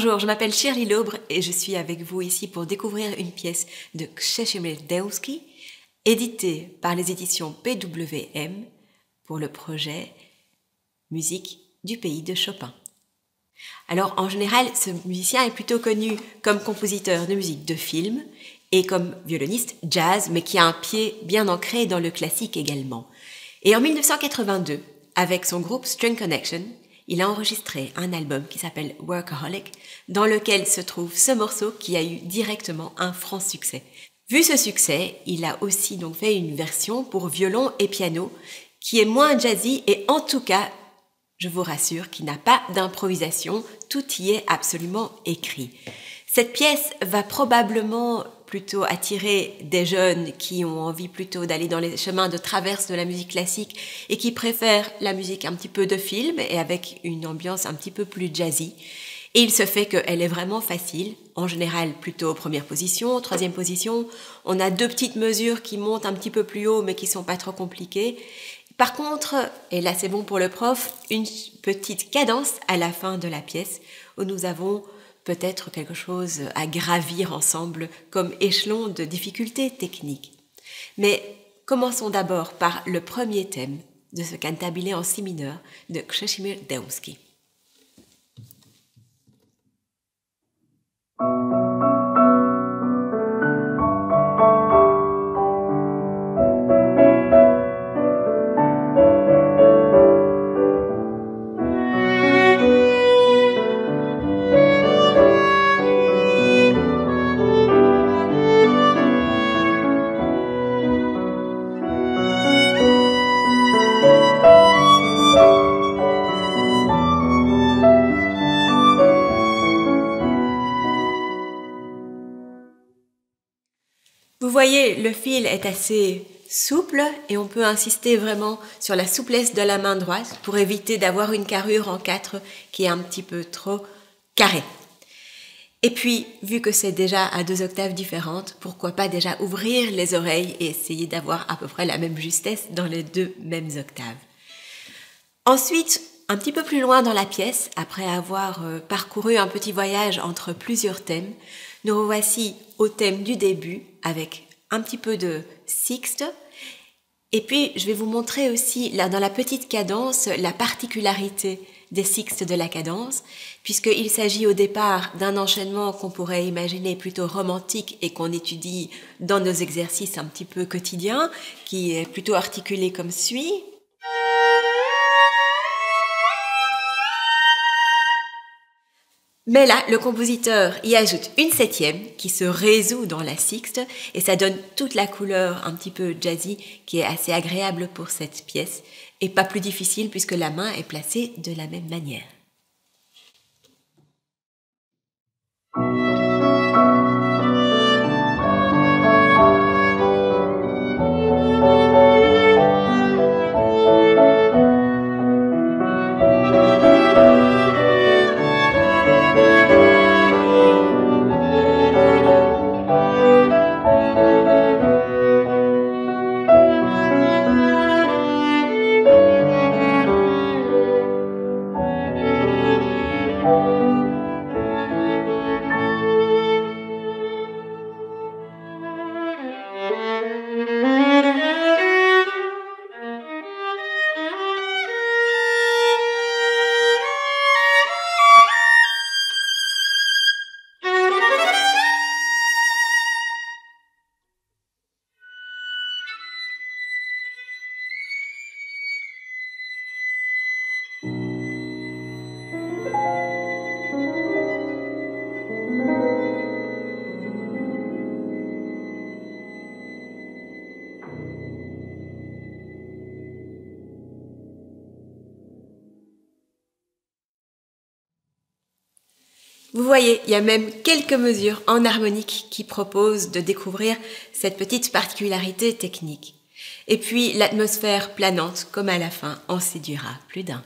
Bonjour, je m'appelle Shirley Laubre et je suis avec vous ici pour découvrir une pièce de Krzeszimir Dębski, éditée par les éditions PWM pour le projet Musique du pays de Chopin. Alors en général, ce musicien est plutôt connu comme compositeur de musique de film et comme violoniste jazz, mais qui a un pied bien ancré dans le classique également. Et en 1982, avec son groupe String Connection, il a enregistré un album qui s'appelle Workaholic, dans lequel se trouve ce morceau qui a eu directement un franc succès. Vu ce succès, il a aussi donc fait une version pour violon et piano qui est moins jazzy et en tout cas, je vous rassure, qui n'a pas d'improvisation, tout y est absolument écrit. Cette pièce va probablement plutôt attirer des jeunes qui ont envie plutôt d'aller dans les chemins de traverse de la musique classique et qui préfèrent la musique un petit peu de film et avec une ambiance un petit peu plus jazzy. Et il se fait qu'elle est vraiment facile, en général plutôt première position, troisième position. On a deux petites mesures qui montent un petit peu plus haut mais qui sont pas trop compliquées. Par contre, et là c'est bon pour le prof, une petite cadence à la fin de la pièce où nous avons peut-être quelque chose à gravir ensemble comme échelon de difficulté technique. Mais commençons d'abord par le premier thème de ce cantabile en si mineur de Krzeszimir Dębski. Vous voyez, le fil est assez souple et on peut insister vraiment sur la souplesse de la main droite pour éviter d'avoir une carrure en 4 qui est un petit peu trop carrée. Et puis, vu que c'est déjà à 2 octaves différentes, pourquoi pas déjà ouvrir les oreilles et essayer d'avoir à peu près la même justesse dans les 2 mêmes octaves. Ensuite, un petit peu plus loin dans la pièce, après avoir parcouru un petit voyage entre plusieurs thèmes, nous revoici au thème du début avec un petit peu de sixte. Et puis, je vais vous montrer aussi, là, dans la petite cadence, la particularité des sixtes de la cadence, puisqu'il s'agit au départ d'un enchaînement qu'on pourrait imaginer plutôt romantique et qu'on étudie dans nos exercices un petit peu quotidiens, qui est plutôt articulé comme suit. Mais là, le compositeur y ajoute une septième qui se résout dans la sixte et ça donne toute la couleur un petit peu jazzy qui est assez agréable pour cette pièce et pas plus difficile puisque la main est placée de la même manière. Vous voyez, il y a même quelques mesures en harmonique qui proposent de découvrir cette petite particularité technique. Et puis l'atmosphère planante, comme à la fin, en séduira plus d'un.